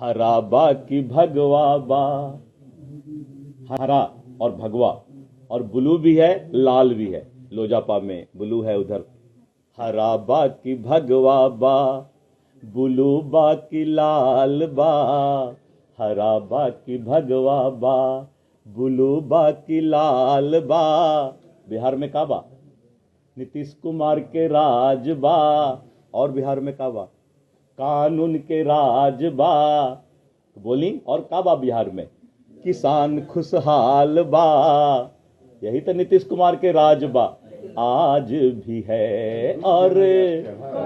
हरा बा की भगवा बा, हरा और भगवा, और ब्लू भी है लाल भी है, लोजापा में ब्लू है उधर। हरा बा की भगवा बा, ब्लू बा की लाल बा, हरा बा की भगवा बा, ब्लू बा की लाल बा। बिहार में का बा? नीतीश कुमार के राज बा। और बिहार में का बा? कानून के राज बा। बोली और का बा बिहार में? किसान खुशहाल बा। यही तो नीतीश कुमार के राज बा। आज भी है और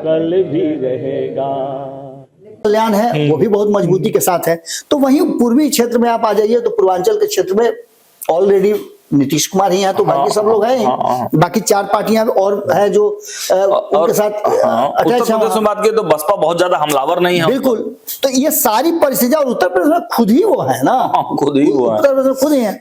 कल भी रहेगा। कल्याण है वो भी बहुत मजबूती के साथ है। तो वहीं पूर्वी क्षेत्र में आप आ जाइए तो पूर्वांचल के क्षेत्र में ऑलरेडी नीतीश कुमार ही हैं, तो बाकी सब लोग हैं। बाकी चार पार्टियां और है जो उनके साथ उत्तर प्रदेश में बात की तो बसपा बहुत ज्यादा हमलावर नहीं है। बिल्कुल। तो ये सारी परिस्थितियां, और उत्तर प्रदेश में खुद ही वो है ना, खुद ही वो है, उत्तर प्रदेश में खुद ही है।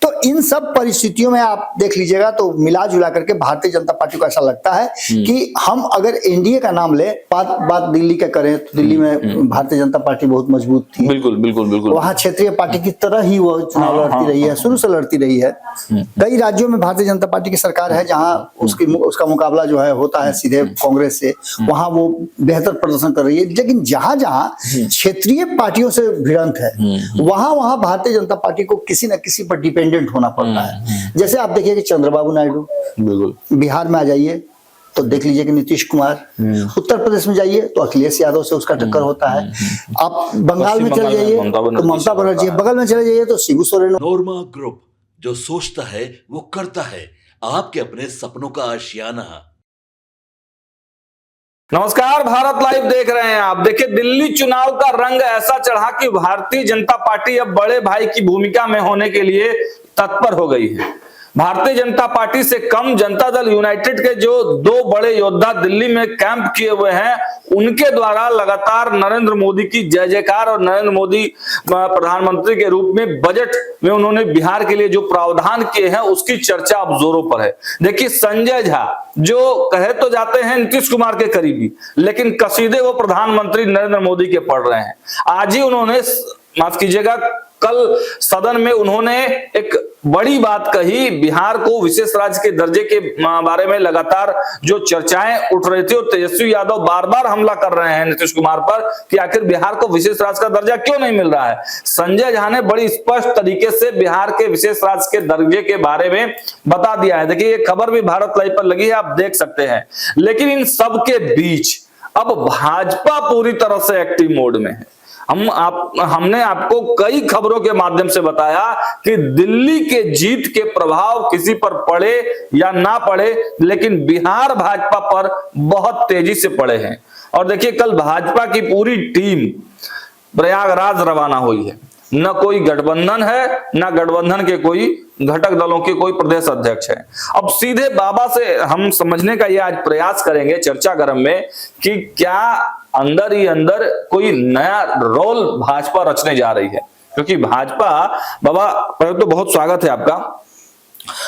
तो इन सब परिस्थितियों में आप देख लीजिएगा तो मिला जुला करके भारतीय जनता पार्टी को ऐसा लगता है कि हम अगर एनडीए का नाम ले, बात दिल्ली का करें तो दिल्ली में भारतीय जनता पार्टी बहुत मजबूत थी। बिल्कुल बिल्कुल बिल्कुल। वहां क्षेत्रीय पार्टी की तरह ही वो चुनाव लड़ती रही है, शुरू से लड़ती रही है। कई राज्यों में भारतीय जनता पार्टी की सरकार है जहां उसका मुकाबला जो है होता है सीधे कांग्रेस से, वहां वो बेहतर प्रदर्शन कर रही है। लेकिन जहां जहां क्षेत्रीय पार्टियों से भिड़ंत है वहां वहां भारतीय जनता पार्टी को किसी न किसी पर डिपेंडेंट होना पड़ता है। जैसे आप देखिए कि चंद्रबाबू नायडू, बिहार में आ जाइए तो देख लीजिए कि नीतीश कुमार, उत्तर प्रदेश में जाइए तो अखिलेश यादव से उसका टक्कर होता है। आप बंगाल में चले जाइए तो ममता बनर्जी, बगल में चले जाइए तो शिबू सोरेन। नोरमा ग्रुप, जो सोचता है वो करता है, आपके अपने सपनों का आशियाना। नमस्कार, भारत लाइव देख रहे हैं आप। देखिए, दिल्ली चुनाव का रंग ऐसा चढ़ा कि भारतीय जनता पार्टी अब बड़े भाई की भूमिका में होने के लिए तत्पर हो गई है। भारतीय जनता पार्टी से कम जनता दल यूनाइटेड के जो दो बड़े योद्धा दिल्ली में कैंप किए हुए हैं, उनके द्वारा लगातार नरेंद्र मोदी की जय जयकार और नरेंद्र मोदी प्रधानमंत्री के रूप में बजट में उन्होंने बिहार के लिए जो प्रावधान किए हैं उसकी चर्चा अब जोरों पर है। देखिए, संजय झा जो कहे तो जाते हैं नीतीश कुमार के करीबी, लेकिन कसीदे वो प्रधानमंत्री नरेंद्र मोदी के पढ़ रहे हैं। आज ही उन्होंने, माफ कीजिएगा, कल सदन में उन्होंने एक बड़ी बात कही। बिहार को विशेष राज्य के दर्जे के बारे में लगातार जो चर्चाएं उठ रही थी और तेजस्वी यादव बार बार हमला कर रहे हैं नीतीश कुमार पर कि आखिर बिहार को विशेष राज्य का दर्जा क्यों नहीं मिल रहा है। संजय झा ने बड़ी स्पष्ट तरीके से बिहार के विशेष राज्य के दर्जे के बारे में बता दिया है। देखिए, ये खबर भी भारत लाइव पर लगी है, आप देख सकते हैं। लेकिन इन सब के बीच अब भाजपा पूरी तरह से एक्टिव मोड में है। हमने आपको कई खबरों के माध्यम से बताया कि दिल्ली के जीत के प्रभाव किसी पर पड़े या ना पड़े, लेकिन बिहार भाजपा पर बहुत तेजी से पड़े हैं। और देखिए, कल भाजपा की पूरी टीम प्रयागराज रवाना हुई है। न कोई गठबंधन है, न गठबंधन के कोई घटक दलों के कोई प्रदेश अध्यक्ष है। अब सीधे बाबा से हम समझने का ये आज प्रयास करेंगे चर्चा क्रम में कि क्या अंदर ही अंदर कोई नया रोल भाजपा रचने जा रही है। क्योंकि भाजपा, बाबा पहले तो बहुत स्वागत है आपका।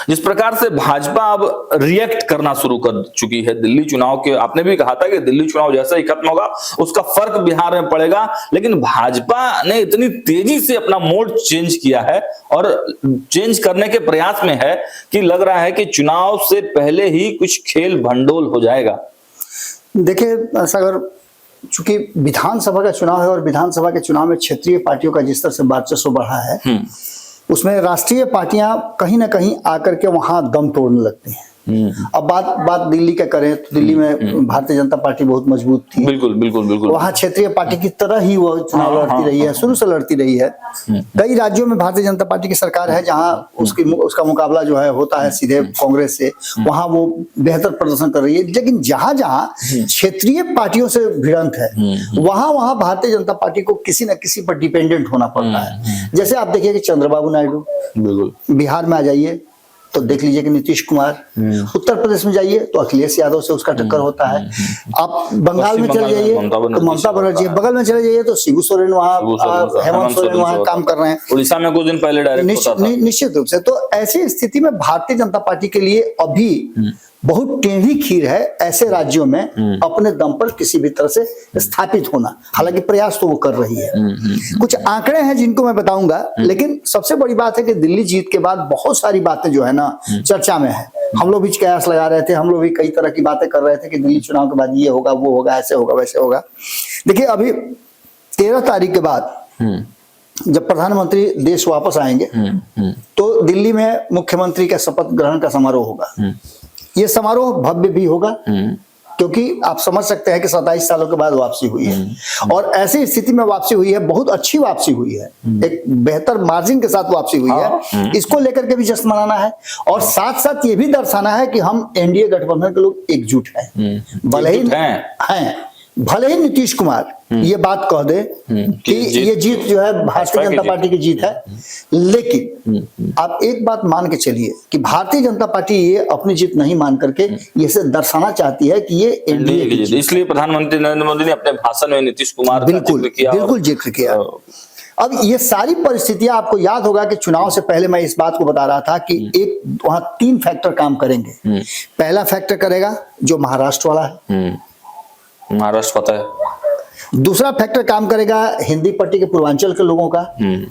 जिस प्रकार से भाजपा अब रिएक्ट करना शुरू कर चुकी है दिल्ली चुनाव के, आपने भी कहा था कि दिल्ली चुनाव जैसे ही खत्म होगा उसका फर्क बिहार में पड़ेगा, लेकिन भाजपा ने इतनी तेजी से अपना मोड चेंज किया है और चेंज करने के प्रयास में है कि लग रहा है कि चुनाव से पहले ही कुछ खेल भंडोल हो जाएगा। देखिए, ऐसा अगर चूंकि विधानसभा का चुनाव है और विधानसभा के चुनाव में क्षेत्रीय पार्टियों का जिस तरह से वर्चस्व बढ़ा है, उसमें राष्ट्रीय पार्टियां कहीं ना कहीं आकर के वहां दम तोड़ने लगती हैं। अब बात दिल्ली का करें तो दिल्ली में भारतीय जनता पार्टी बहुत मजबूत थी। बिल्कुल बिल्कुल बिल्कुल। वहां क्षेत्रीय पार्टी की तरह ही वो चुनाव लड़ती रही है, शुरू से लड़ती रही है। कई राज्यों में भारतीय जनता पार्टी की सरकार है जहां उसका मुकाबला जो है होता है सीधे कांग्रेस से, वहां वो बेहतर प्रदर्शन कर रही है। लेकिन जहां जहां क्षेत्रीय पार्टियों से भिड़ंत है वहां वहां भारतीय जनता पार्टी को किसी न किसी पर डिपेंडेंट होना पड़ता है। जैसे आप देखिए कि चंद्रबाबू नायडू, बिहार में आ जाइए तो देख लीजिए कि नीतीश कुमार, उत्तर प्रदेश में जाइए तो अखिलेश यादव से उसका टक्कर होता है। आप बंगाल में चले जाइए तो ममता बनर्जी, बगल में चले जाइए तो शिबू सोरेन, वहाँ हेमंत सोरेन वहाँ काम कर रहे हैं। उड़ीसा में कुछ दिन पहले डायरेक्ट निश्चित रूप से। तो ऐसी स्थिति में भारतीय जनता पार्टी के लिए अभी बहुत टेढ़ी खीर है ऐसे राज्यों में अपने दम पर किसी भी तरह से स्थापित होना। हालांकि प्रयास तो वो कर रही है। कुछ आंकड़े हैं जिनको मैं बताऊंगा, लेकिन सबसे बड़ी बात है कि दिल्ली जीत के बाद बहुत सारी बातें जो है ना चर्चा में है। हम लोग भी कयास लगा रहे थे, हम लोग भी कई तरह की बातें कर रहे थे कि दिल्ली चुनाव के बाद ये होगा, वो होगा, ऐसे होगा, वैसे होगा। देखिए अभी 13 तारीख के बाद जब प्रधानमंत्री देश वापस आएंगे तो दिल्ली में मुख्यमंत्री का शपथ ग्रहण का समारोह होगा। ये समारोह भव्य भी होगा क्योंकि आप समझ सकते हैं कि 27 सालों के बाद वापसी हुई है और ऐसी स्थिति में वापसी हुई है, बहुत अच्छी वापसी हुई है, एक बेहतर मार्जिन के साथ वापसी हुई है। इसको लेकर के भी जश्न मनाना है और साथ साथ ये भी दर्शाना है कि हम एनडीए गठबंधन के लोग एकजुट हैं। भले ही नीतीश कुमार ये बात कह दे कि ये जीत जो है भारतीय जनता पार्टी की जीत है, लेकिन आप एक बात मान के चलिए कि भारतीय जनता पार्टी ये अपनी जीत नहीं मान करके ये से दर्शाना चाहती है कि ये एनडीए की जीत। इसलिए प्रधानमंत्री नरेंद्र मोदी ने अपने भाषण में नीतीश कुमार बिल्कुल जिक्र किया। अब ये सारी परिस्थितियां आपको याद होगा कि चुनाव से पहले मैं इस बात को बता रहा था कि एक वहां 3 फैक्टर काम करेंगे। पहला फैक्टर करेगा जो महाराष्ट्र वाला है, महाराष्ट्र पता है। दूसरा फैक्टर काम करेगा हिंदी पट्टी के पूर्वांचल के लोगों का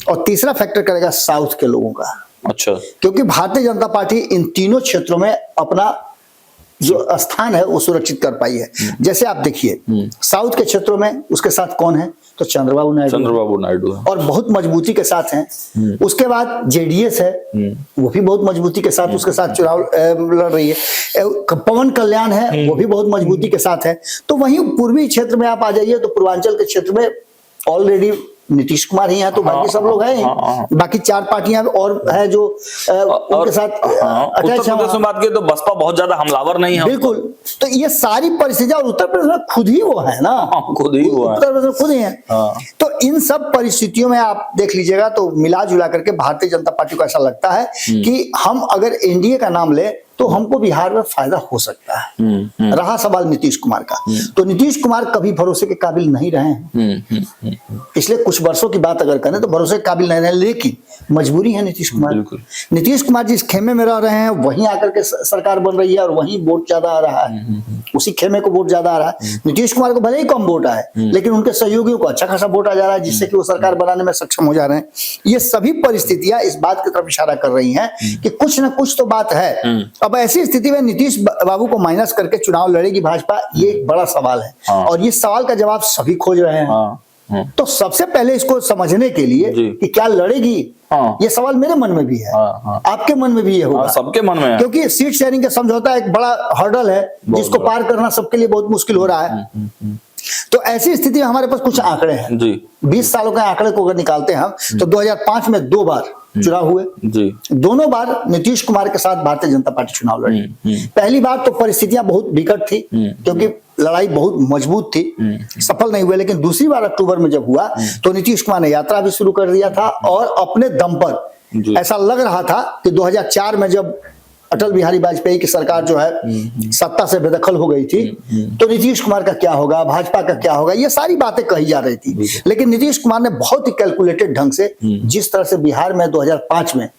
और तीसरा फैक्टर करेगा साउथ के लोगों का। अच्छा, क्योंकि भारतीय जनता पार्टी इन तीनों क्षेत्रों में अपना जो स्थान है वो सुरक्षित कर पाई है। जैसे आप देखिए साउथ के क्षेत्रों में उसके साथ कौन है तो चंद्रबाबू नायडू है और बहुत मजबूती के साथ हैं। उसके बाद जेडीएस है, वो भी बहुत मजबूती के साथ उसके साथ चुनाव लड़ रही है। पवन कल्याण है, वो भी बहुत मजबूती के साथ है। तो वहीं पूर्वी क्षेत्र में आप आ जाइए तो पूर्वांचल के क्षेत्र में ऑलरेडी नीतीश कुमार ही हैं, तो बाकी सब लोग हैं। बाकी 4 पार्टियां और है जो उनके साथ उत्तर प्रदेश में बात की तो बसपा बहुत ज्यादा हमलावर नहीं है। बिल्कुल, तो ये सारी परिस्थितियां और उत्तर प्रदेश में खुद ही वो है ना, खुद ही वो है, उत्तर प्रदेश में खुद ही है। तो इन सब परिस्थितियों में आप देख लीजिएगा तो मिला जुला करके भारतीय जनता पार्टी को ऐसा लगता है कि हम अगर एनडीए का नाम ले तो हमको बिहार में फायदा हो सकता है। रहा सवाल नीतीश कुमार का, तो नीतीश कुमार कभी भरोसे के काबिल नहीं रहे हैं। पिछले कुछ वर्षों की बात अगर करें तो भरोसे के काबिल नहीं रहे, लेकिन मजबूरी है नीतीश कुमार। नीतीश कुमार जिस खेमे में रह रहे हैं वहीं आकर के सरकार बन रही है और वहीं वोट ज्यादा आ रहा है, उसी खेमे को वोट ज्यादा आ रहा है। नीतीश कुमार को भले ही कम वोट आए लेकिन उनके सहयोगियों को अच्छा खासा वोट आ जा रहा है, जिससे कि वो सरकार बनाने में सक्षम हो जा रहे हैं। ये सभी परिस्थितियां इस बात की तरफ इशारा कर रही हैं कि कुछ न कुछ तो बात है। अब ऐसी स्थिति में नीतीश बाबू को माइनस करके चुनाव लड़ेगी भाजपा, ये एक बड़ा सवाल है और ये सवाल का जवाब सभी खोज रहे हैं। तो सबसे पहले इसको समझने के लिए कि क्या लड़ेगी, ये सवाल मेरे मन में भी है, आपके मन में भी ये होगा, सबके मन में है। क्योंकि सीट शेयरिंग का समझौता एक बड़ा हर्डल है जिसको पार करना सबके लिए बहुत मुश्किल हो रहा है। तो ऐसी स्थिति में हमारे पास कुछ आंकड़े हैं। 20 सालों के आंकड़े को अगर निकालते हैं हम तो 2005 में 2 बार चुनाव हुए, दोनों बार नीतीश कुमार के साथ भारतीय जनता पार्टी चुनाव लड़ी। पहली बार तो परिस्थितियां बहुत विकट थी क्योंकि लड़ाई बहुत मजबूत थी, सफल नहीं हुए। लेकिन दूसरी बार अक्टूबर में जब हुआ तो नीतीश कुमार ने यात्रा भी शुरू कर दिया था और अपने दम पर ऐसा लग रहा था कि 2004 में जब अटल बिहारी वाजपेयी की सरकार जो है सत्ता से बेदखल हो गई थी तो नीतीश कुमार का क्या होगा, भाजपा का क्या होगा, ये सारी बातें कही जा रही थी। लेकिन नीतीश कुमार ने बहुत ही कैलकुलेटेड ढंग से जिस तरह से बिहार में 2005 में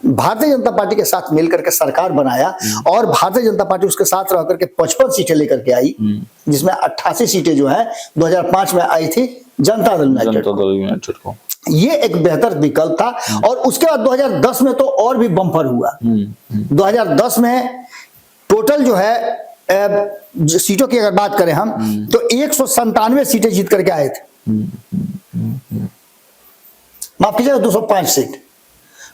भारतीय जनता पार्टी के साथ मिलकर के सरकार बनाया और भारतीय जनता पार्टी उसके साथ रह करके 55 सीटें लेकर के आई, जिसमें 88 सीटें जो है 2005 में आई थी जनता दल यूनाइटेड को। ये एक बेहतर विकल्प था। और उसके बाद 2010 में तो और भी बम्पर हुआ। 2010 में टोटल जो है सीटों की अगर बात करें हम तो 197 सीटें जीत करके आए थे। माफ कीजिएगा 205 सीट,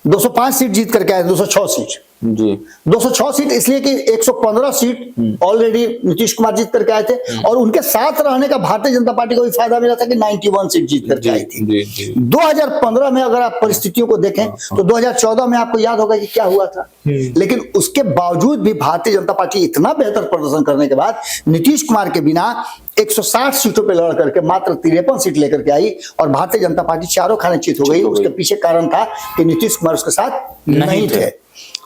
205 सीट जीत करके आए, 206 सीट जी, 206 सीट इसलिए कि 115 सीट ऑलरेडी नीतीश कुमार जीत करके आए थे और उनके साथ रहने का भारतीय जनता पार्टी को भी फायदा मिला था कि 91 सीट जीत करके आई थी। 2015 में अगर आप परिस्थितियों को देखें तो 2014 में आपको याद होगा कि क्या हुआ था। लेकिन उसके बावजूद भी भारतीय जनता पार्टी इतना बेहतर प्रदर्शन करने के बाद नीतीश कुमार के बिना 160 सीटों पे लड़ करके मात्र 53 सीट लेकर के आई और भारतीय जनता पार्टी चारों खाने चित हो गई। उसके पीछे कारण था कि नीतीश कुमार उसके साथ नहीं थे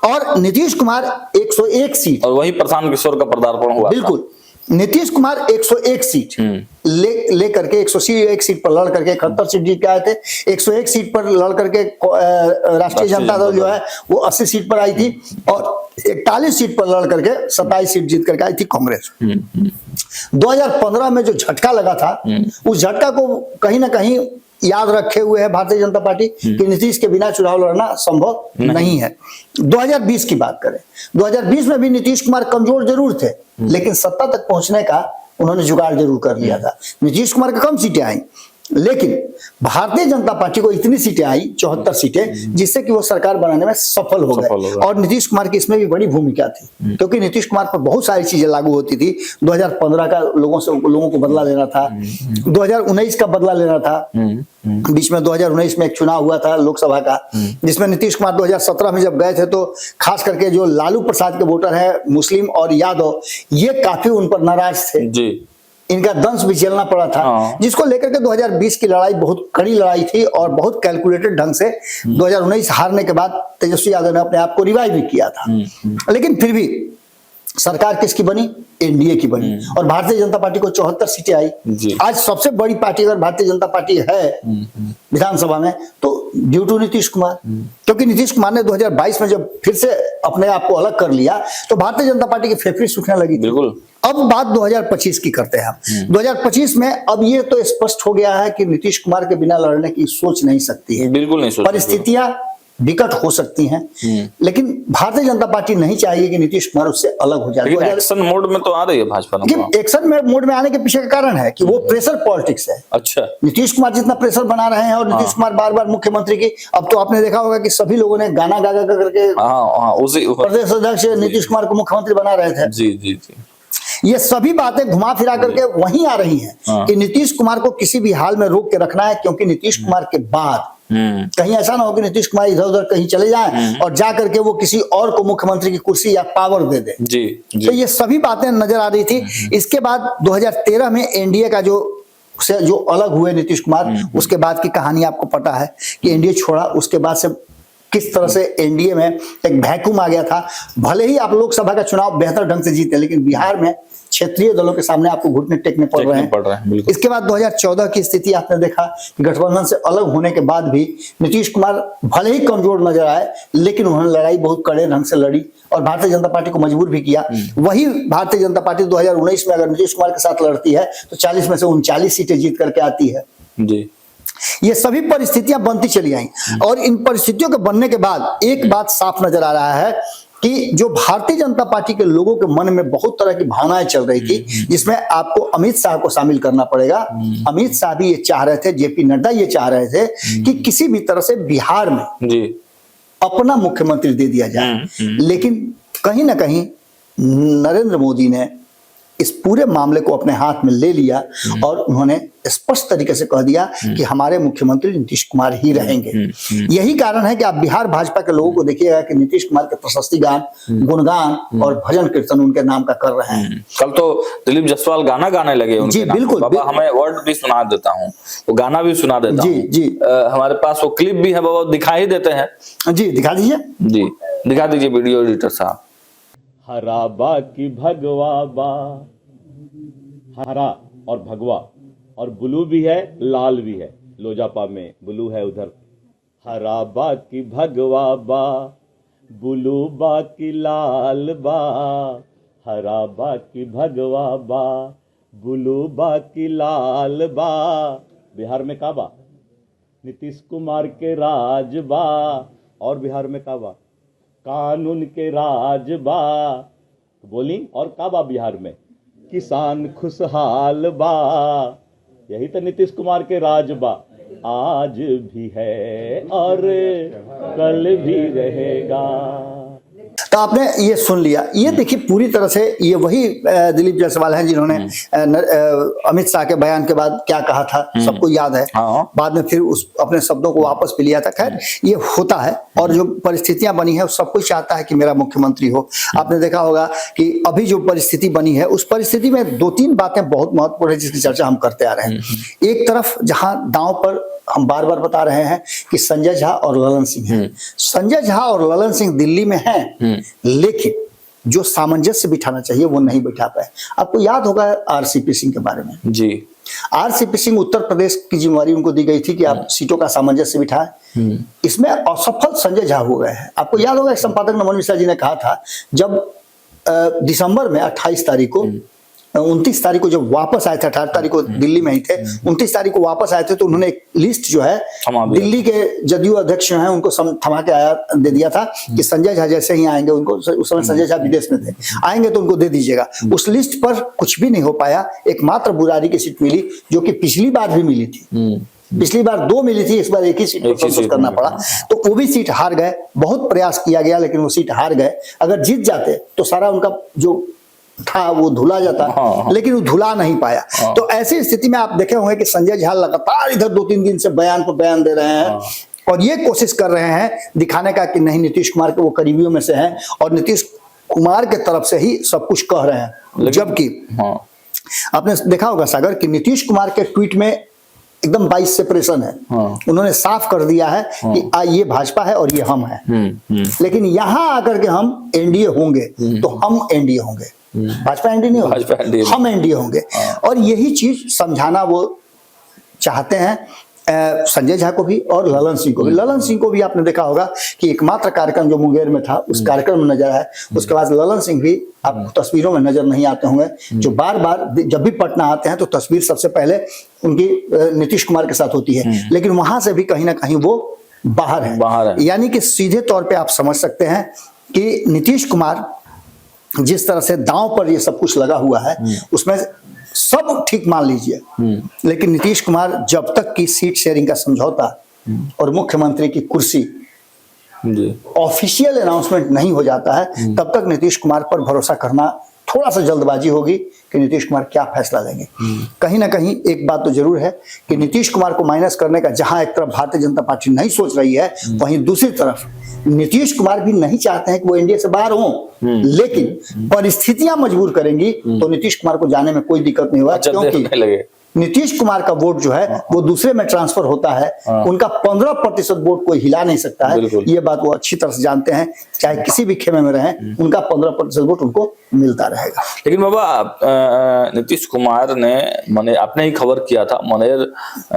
और नीतीश कुमार 101 सीट, और वही प्रशांत किशोर का पदार्पण हुआ। बिल्कुल, नीतीश कुमार 101 सीट ले करके 101 सीट पर लड़ करके 71 सीट जीत के आए थे। 101 सीट पर लड़ करके राष्ट्रीय जनता दल जो है वो 80 सीट पर आई थी और 41 सीट पर लड़ करके 27 सीट जीत करके आई थी कांग्रेस। 2015 में जो झटका लगा था, उस झटका को कहीं ना कहीं याद रखे हुए है भारतीय जनता पार्टी कि नीतीश के बिना चुनाव लड़ना संभव नहीं है। 2020 की बात करें, 2020 में भी नीतीश कुमार कमजोर जरूर थे, लेकिन सत्ता तक पहुंचने का उन्होंने जुगाड़ जरूर कर लिया था। नीतीश कुमार को कम सीटें आई, लेकिन भारतीय जनता पार्टी को इतनी सीटें आई, 74 सीटें, जिससे कि वो सरकार बनाने में सफल हो गए। और नीतीश कुमार की इसमें भी बड़ी भूमिका थी, क्योंकि नीतीश कुमार पर बहुत सारी चीजें लागू होती थी। 2015 का लोगों को बदला लेना था, 2019 का बदला लेना था। बीच में 2019 में एक चुनाव हुआ था लोकसभा का, जिसमें नीतीश कुमार 2017 में जब गए थे तो खास करके जो लालू प्रसाद के वोटर है, मुस्लिम और यादव, ये काफी उन पर नाराज थे जी। इनका दंश भी झेलना पड़ा था, जिसको लेकर के 2020 की लड़ाई बहुत कड़ी लड़ाई थी और बहुत कैलकुलेटेड ढंग से 2019 हारने के बाद तेजस्वी यादव ने अपने आप को रिवाइव भी किया था। लेकिन फिर भी सरकार किसकी बनी? एनडीए की बनी, और भारतीय जनता पार्टी को 74 सीटें आई। आज सबसे बड़ी पार्टी अगर भारतीय जनता पार्टी है विधानसभा में तो ड्यू टू नीतीश कुमार, क्योंकि नीतीश कुमार ने 2022 में जब फिर से अपने आप को अलग कर लिया तो भारतीय जनता पार्टी की फेफड़ी सूखने लगी। बिल्कुल। अब बात 2025 की करते हैं हम। 2025 में अब ये तो स्पष्ट हो गया है कि नीतीश कुमार के बिना लड़ने की सोच नहीं सकती है, बिल्कुल नहीं। परिस्थितियां विकट हो सकती हैं, लेकिन भारतीय जनता पार्टी नहीं चाहिए कि नीतीश कुमार उससे अलग हो जाए। एक्शन मोड में तो आ रही है भाजपा। एक्शन मोड में आने के पीछे का कारण है कि वो प्रेशर पॉलिटिक्स है। अच्छा, नीतीश कुमार जितना प्रेशर बना रहे हैं, और नीतीश कुमार बार बार मुख्यमंत्री की, अब तो आपने देखा होगा कि सभी लोगों ने गाना गा करके प्रदेश अध्यक्ष नीतीश कुमार को मुख्यमंत्री बना रहे थे। जी जी जी। ये सभी बातें घुमा फिरा करके वहीं आ रही हैं कि नीतीश कुमार को किसी भी हाल में रोक के रखना है, क्योंकि नीतीश कुमार के बाद कहीं ऐसा ना हो कि नीतीश कुमार इधर उधर कहीं चले जाएं और जा करके वो किसी और को मुख्यमंत्री की कुर्सी या पावर दे दे। जी। तो ये सभी बातें नजर आ रही थी। इसके बाद 2013 में एनडीए का जो अलग हुए नीतीश कुमार, उसके बाद की कहानी आपको पता है कि एनडीए छोड़ा। उसके बाद से किस तरह से एनडीए में एक वैक्यूम आ गया था। भले ही आप लोकसभा का चुनाव बेहतर ढंग से जीते, लेकिन बिहार में क्षेत्रीय दलों के सामने आपको घुटने टेकने पड़ रहे हैं। इसके बाद 2014 की स्थिति आपने देखा कि गठबंधन से अलग होने के बाद भी नीतीश कुमार भले ही कमजोर नजर आए, लेकिन उन्होंने लड़ाई बहुत कड़े ढंग से लड़ी और भारतीय जनता पार्टी को मजबूर भी किया। वही भारतीय जनता पार्टी 2019 में अगर नीतीश कुमार के साथ लड़ती है तो 40 में से 39 सीटें जीत करके आती है। जी। ये सभी परिस्थितियां बनती चली आई, और इन परिस्थितियों के बनने के बाद एक बात साफ नजर आ रहा है कि जो भारतीय जनता पार्टी के लोगों के मन में बहुत तरह की भावनाएं चल रही थी, जिसमें आपको अमित शाह को शामिल करना पड़ेगा। अमित शाह भी ये चाह रहे थे, जेपी नड्डा ये चाह रहे थे कि किसी भी तरह से बिहार में अपना मुख्यमंत्री दे दिया जाए, लेकिन कहीं ना कहीं नरेंद्र मोदी ने इस पूरे मामले को अपने हाथ में ले लिया और उन्होंने स्पष्ट तरीके से कह दिया कि हमारे मुख्यमंत्री नीतीश कुमार ही रहेंगे। यही कारण है कि आप बिहार भाजपा के लोगों को देखिएगा कि नीतीश कुमार के प्रशस्ति गान, गुणगान और भजन कीर्तन उनके नाम का कर रहे हैं। कल तो दिलीप जायसवाल गाना गाने लगे उनके जी, बिल्कुल। बाबा हमें वर्ड भी सुना देता हूँ, वो गाना भी सुना देता हूँ। जी जी। हमारे पास वो क्लिप भी है, बाबा दिखाई देते हैं। जी दिखा दीजिए। जी दिखा दीजिए वीडियो एडिटर साहब। हरा बा की भगवा बा, हरा और भगवा, और ब्लू भी है लाल भी है। लोजापा में ब्लू है उधर। हरा बा की भगवा बा, ब्लू बा की लाल बा, हरा बा की भगवा बा, ब्लू बा की लाल बा। बिहार में का बा? नीतीश कुमार के राज बा। और बिहार में का बा? कानून के राज बा। बोली और का बा बिहार में? किसान खुशहाल बा। यही तो नीतीश कुमार के राज बा। आज भी है और कल भी रहेगा। तो आपने ये सुन लिया। ये देखिए पूरी तरह से ये वही दिलीप जायसवाल हैं जिन्होंने अमित शाह के बयान के बाद क्या कहा था, सबको याद है। बाद में फिर उस अपने शब्दों को वापस भी लिया था। खैर ये होता है, और जो परिस्थितियां बनी है सब कोई चाहता है कि मेरा मुख्यमंत्री हो। आपने देखा होगा कि अभी जो परिस्थिति बनी है उस परिस्थिति में 2-3 बातें बहुत महत्वपूर्ण है जिसकी चर्चा हम करते आ रहे हैं। एक तरफ जहां दांव पर हम बार बार बता रहे हैं कि संजय झा और ललन सिंह हैं। संजय झा और ललन सिंह दिल्ली में हैं, लेकिन जो सामंजस्य बिठाना चाहिए वो नहीं बिठा पाए। आपको याद होगा आरसीपी सिंह के बारे में। जी। आरसीपी सिंह उत्तर प्रदेश की जिम्मेवारी उनको दी गई थी कि आप सीटों का सामंजस्य बिठाएं। इसमें असफल संजय झा हो गए हैं। आपको याद होगा संपादक नमन मिश्रा जी ने कहा था, जब दिसंबर में 28 तारीख को 29 तारीख को जब वापस आए थे, 18 तारीख को दिल्ली में ही थे, 29 तारीख को वापस आए थे, तो उन्होंने एक लिस्ट जो है दिल्ली के जदयू अध्यक्ष जो है उनको थमा के आया दे दिया था कि संजय झा जैसे ही आएंगे, उनको उस समय संजय झा विदेश में थे, आएंगे तो उनको दे दीजिएगा। उस लिस्ट पर कुछ भी नहीं हो पाया। एकमात्र बुरारी की सीट मिली, जो कि पिछली बार भी मिली थी। पिछली बार 2 मिली थी, इस बार एक ही सीट पर संतोष करना पड़ा, तो वो भी सीट हार गए। बहुत प्रयास किया गया लेकिन वो सीट हार गए। अगर जीत जाते तो सारा उनका जो था वो धुला जाता, लेकिन वो धुला नहीं पाया। तो ऐसी स्थिति में आप देखे होंगे कि संजय झा लगातार इधर 2-3 दिन से बयान पर बयान दे रहे हैं और ये कोशिश कर रहे हैं दिखाने का कि नहीं, नीतीश कुमार के वो करीबियों में से हैं और नीतीश कुमार के तरफ से ही सब कुछ कह रहे हैं। जबकि आपने देखा होगा सागर कि नीतीश कुमार के ट्वीट में एकदम 22 सेपरेशन है। उन्होंने साफ कर दिया है कि ये भाजपा है और ये हम हैं। लेकिन यहां आकर के हम एनडीए होंगे तो हम एनडीए होंगे, भाजपा एनडीए नहीं होंगे, हम एनडीए होंगे। और यही चीज समझाना वो चाहते हैं संजय झा को भी और ललन सिंह को भी। ललन सिंह को भी आपने देखा होगा कि एकमात्र कार्यक्रम जो मुंगेर में था उस कार्यक्रम में नजर आए। उसके बाद ललन सिंह भी आप तस्वीरों में नजर नहीं आते होंगे, जो बार बार जब भी पटना आते हैं तो तस्वीर सबसे पहले उनकी नीतीश कुमार के साथ होती है, लेकिन वहां से भी कहीं ना कहीं वो बाहर है। यानी कि सीधे तौर पर आप समझ सकते हैं कि नीतीश कुमार जिस तरह से दांव पर ये सब कुछ लगा हुआ है उसमें सब ठीक मान लीजिए, लेकिन नीतीश कुमार जब तक की सीट शेयरिंग का समझौता और मुख्यमंत्री की कुर्सी ऑफिशियल अनाउंसमेंट नहीं हो जाता है, तब तक नीतीश कुमार पर भरोसा करना थोड़ा सा जल्दबाजी होगी कि नीतीश कुमार क्या फैसला लेंगे। कहीं ना कहीं एक बात तो जरूर है कि नीतीश कुमार को माइनस करने का जहां एक तरफ भारतीय जनता पार्टी नहीं सोच रही है, वहीं दूसरी तरफ नीतीश कुमार भी नहीं चाहते हैं कि वो एनडीए से बाहर हों, लेकिन परिस्थितियां मजबूर करेंगी तो नीतीश कुमार को जाने में कोई दिक्कत नहीं होगा, क्योंकि नीतीश कुमार का वोट जो है वो दूसरे में ट्रांसफर होता है। उनका 15% वोट कोई हिला नहीं सकता है, ये बात वो अच्छी तरह से जानते हैं। चाहे किसी भी खेमे में रहें, उनका 15% वोट उनको मिलता रहेगा। लेकिन बाबा नीतीश कुमार ने मैंने आपने ही खबर किया था, मनेर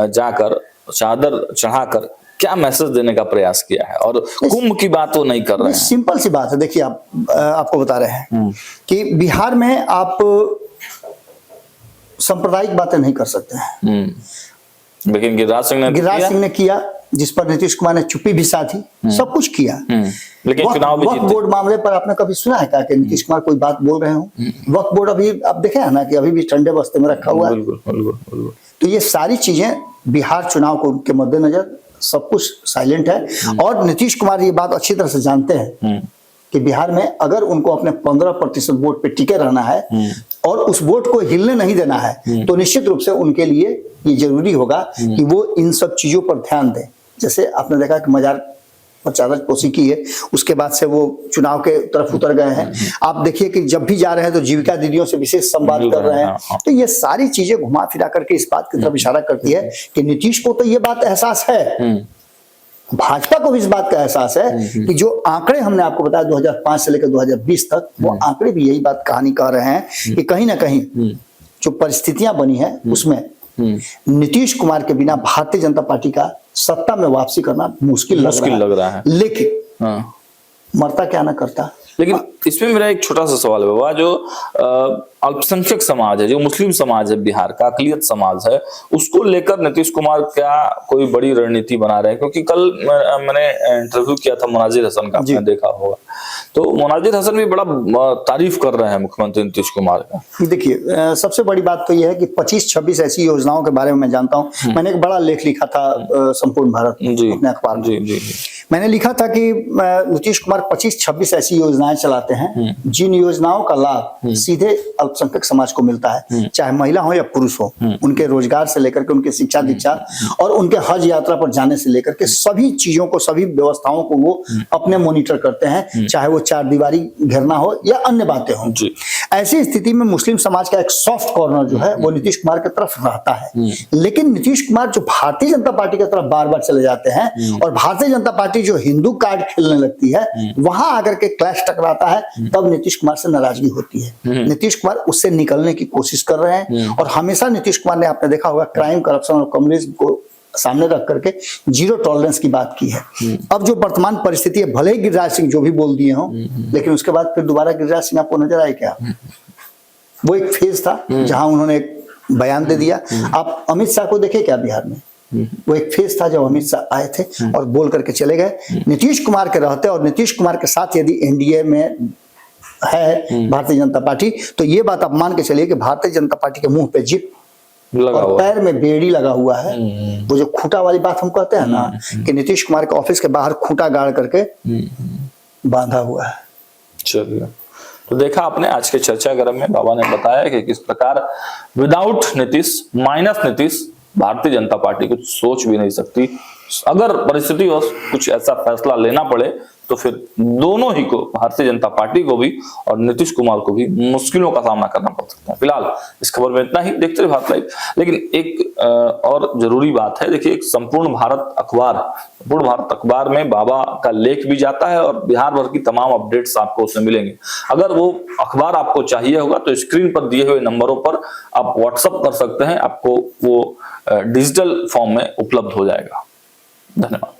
जाकर चादर चढ़ाकर क्या मैसेज देने का प्रयास किया है, और कुंभ की बात वो नहीं कर रहे हैं। सिंपल सी बात है, देखिए आपको बता रहे हैं कि बिहार में आप सांप्रदायिक बातें नहीं कर सकते हैं, लेकिन गिरिराज सिंह ने किया, जिस पर नीतीश कुमार ने चुप्पी भी साधी, सब कुछ किया। लेकिन चुनाव भी जीते। बोर्ड मामले पर आपने कभी सुना है क्या कि नीतीश कुमार कोई बात बोल रहे हो? वक्फ बोर्ड अभी आप देखे हैं ना कि अभी भी ठंडे बस्ते में रखा हुआ है। तो ये सारी चीजें बिहार चुनाव को के मद्देनजर सब कुछ साइलेंट है। और नीतीश कुमार ये बात अच्छी तरह से जानते हैं कि बिहार में अगर उनको अपने 15% वोट पे टिके रहना है और उस वोट को हिलने नहीं देना है, तो निश्चित रूप से उनके लिए ये जरूरी होगा कि वो इन सब चीजों पर ध्यान दें। जैसे आपने देखा कि मजार पर चादर पोशी की है, उसके बाद से वो चुनाव के तरफ उतर गए हैं। आप देखिए कि जब भी जा रहे हैं तो जीविका दीदियों से विशेष संवाद कर रहे हैं। तो ये सारी चीजें घुमा फिरा करके इस बात की तरफ इशारा करती है कि नीतीश को तो ये बात एहसास है, भाजपा को भी इस बात का एहसास है कि जो आंकड़े हमने आपको बताया 2005 से लेकर 2020 तक, वो आंकड़े भी यही बात कहानी कह रहे हैं कि कहीं ना कहीं जो परिस्थितियां बनी है उसमें नीतीश कुमार के बिना भारतीय जनता पार्टी का सत्ता में वापसी करना मुश्किल लग रहा है। लेकिन मरता क्या ना करता। लेकिन इसमें मेरा एक छोटा सा सवाल है बाबा, जो अल्पसंख्यक समाज है, जो मुस्लिम समाज है बिहार का, अकलियत समाज है, उसको लेकर नीतीश कुमार क्या कोई बड़ी रणनीति बना रहे हैं? क्योंकि कल मैंने इंटरव्यू किया था मुनाजिर हसन का, आपने देखा होगा, तो मुनाजिर हसन भी बड़ा तारीफ कर रहे हैं मुख्यमंत्री नीतीश कुमार का। देखिए सबसे बड़ी बात तो यह है कि 25-26 ऐसी योजनाओं के बारे में मैं जानता हूँ। मैंने एक बड़ा लेख लिखा था संपूर्ण भारत अपने अखबार में। मैंने लिखा था कि नीतीश कुमार 25-26 ऐसी योजनाएं चलाते हैं जिन योजनाओं का लाभ सीधे अल्पसंख्यक समाज को मिलता है, चाहे महिला हो या पुरुष हो। उनके रोजगार से लेकर के उनके शिक्षा दीक्षा और उनके हज यात्रा पर जाने से लेकर के सभी चीजों को, सभी व्यवस्थाओं को वो अपने मॉनिटर करते हैं, चाहे वो 4 दीवारी घेरना हो या अन्य बातें हो। ऐसी स्थिति में मुस्लिम समाज का एक सॉफ्ट कॉर्नर जो है वो नीतीश कुमार की तरफ रहता है। लेकिन नीतीश कुमार जो भारतीय जनता पार्टी की तरफ बार बार चले जाते हैं और भारतीय जनता पार्टी पार्टी जो हिंदू कार्ड खेलने लगती है वहां आकर के क्लैश टकराता है, तब नीतीश कुमार से नाराजगी होती है। नीतीश कुमार उससे निकलने की कोशिश कर रहे हैं और हमेशा नीतीश कुमार ने, आपने देखा होगा, क्राइम, करप्शन और कम्युनिज्म को सामने रख करके जीरो टॉलरेंस की बात की है। अब जो वर्तमान परिस्थिति है, भले ही गिरिराज सिंह जो भी बोल दिए हों, लेकिन उसके बाद फिर दोबारा गिरिराज सिंह आपको नजर आए क्या? वो एक फेज था जहां उन्होंने एक बयान दे दिया। आप अमित शाह को देखे क्या बिहार में? वो एक फेज था जब अमित शाह आए थे और बोल करके चले गए। नीतीश कुमार के रहते और नीतीश कुमार के साथ यदि एनडीए में है भारतीय जनता पार्टी, तो ये बात आप मान के चलिए कि भारतीय जनता पार्टी के मुंह पे जिप और पैर में बेड़ी लगा हुआ है। वो जो खूंटा वाली बात हम कहते हैं ना, कि नीतीश कुमार के ऑफिस के बाहर खूंटा गाड़ करके बांधा हुआ है। चलिए, तो देखा आपने आज के चर्चा क्रम में बाबा ने बताया कि किस प्रकार without Nitish, minus Nitish, Bharatiya Janata party कुछ सोच भी नहीं सकती। अगर परिस्थिति हो कुछ ऐसा फैसला लेना पड़े तो फिर दोनों ही को, भारतीय जनता पार्टी को भी और नीतीश कुमार को भी, मुश्किलों का सामना करना पड़ सकता है। फिलहाल इस खबर में इतना ही। देखते रहिए भारत लाइव। लेकिन एक और जरूरी बात है, देखिए, एक संपूर्ण भारत अखबार में बाबा का लेख भी जाता है और बिहार भर की तमाम अपडेट्स आपको उसमें मिलेंगे। अगर वो अखबार आपको चाहिए होगा तो स्क्रीन पर दिए हुए नंबरों पर आप व्हाट्सएप कर सकते हैं, आपको वो डिजिटल फॉर्म में उपलब्ध हो जाएगा। धन्यवाद।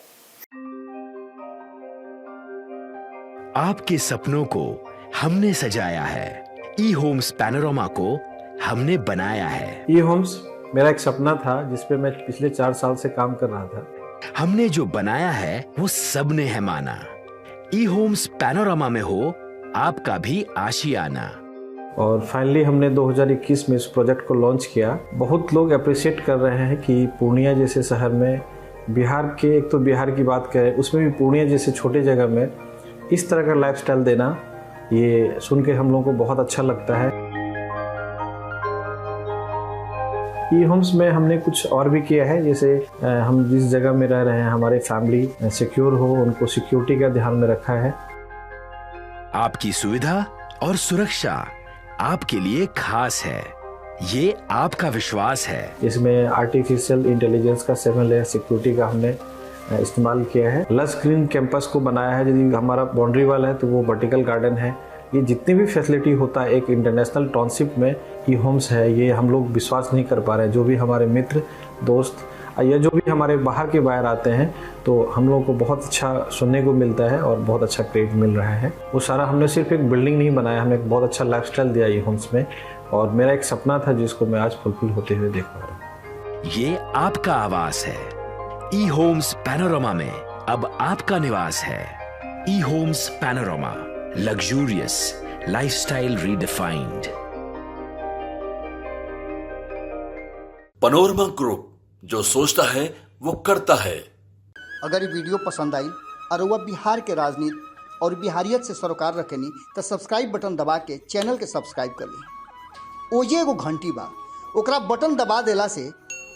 आपके सपनों को हमने सजाया है, ई होम्स पैनोरमा को हमने बनाया है। ई होम्स मेरा एक सपना था जिसपे मैं पिछले 4 साल से काम कर रहा था। हमने जो बनाया है वो सबने है माना। ई होम्स पैनोरमा में हो आपका भी आशियाना। और फाइनली हमने 2021 में इस प्रोजेक्ट को लॉन्च किया। बहुत लोग अप्रिशिएट कर रहे हैं कि पूर्णिया जैसे शहर में, बिहार के, एक तो बिहार की बात करें उसमें भी पूर्णिया जैसे छोटे जगह में इस तरह का लाइफस्टाइल देना, ये सुन के हम लोगों को बहुत अच्छा लगता है। ई होम्स में हमने कुछ और भी किया है, जैसे हम जिस जगह में रह रहे हैं हमारे फैमिली सिक्योर हो, उनको सिक्योरिटी का ध्यान में रखा है। आपकी सुविधा और सुरक्षा आपके लिए खास है, ये आपका विश्वास है। इसमें आर्टिफिशियल इंटेलिजेंस का 7 लेयर सिक्योरिटी का हमने इस्तेमाल किया है। लस ग्रीन कैंपस को बनाया है। यदि हमारा बाउंड्री वाल है तो वो वर्टिकल गार्डन है। ये जितनी भी फैसिलिटी होता है एक इंटरनेशनल टाउनशिप में ई होम्स है, ये हम लोग विश्वास नहीं कर पा रहे हैं। जो भी हमारे मित्र, दोस्त या जो भी हमारे बाहर के बाहर आते हैं तो हम लोगों को बहुत अच्छा सुनने को मिलता है और बहुत अच्छा क्रेडिट मिल रहा है। वो सारा हमने सिर्फ एक बिल्डिंग नहीं बनाया, हमने एक बहुत अच्छा लाइफस्टाइल दिया ई होम्स में, और मेरा एक सपना था जिसको मैं आज फुलफिल होते हुए देख पा रहा हूँ। ये आपका आवास है। ई होम्स पैनोरमा में अब आपका निवास है। E homes panorama, luxurious lifestyle redefined. Panorama group, जो सोचता है वो करता है। अगर ये वीडियो पसंद आई और वह बिहार के राजनीति और बिहारियत से सरोकार रखेनी तो सब्सक्राइब बटन दबा के चैनल के सब्सक्राइब कर ली। ओजे एगो घंटी बा, ओकरा बटन दबा देला से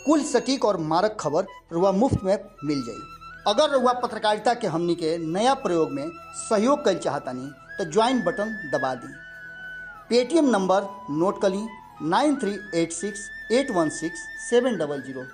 कुल सटीक और मारक खबर रुआ मुफ्त में मिल जाई। अगर रुआ पत्रकारिता के हमनी के नया प्रयोग में सहयोग कर चाहतानी तो ज्वाइन बटन दबा दी। पेटीएम नंबर नोट कर ली 9386816700।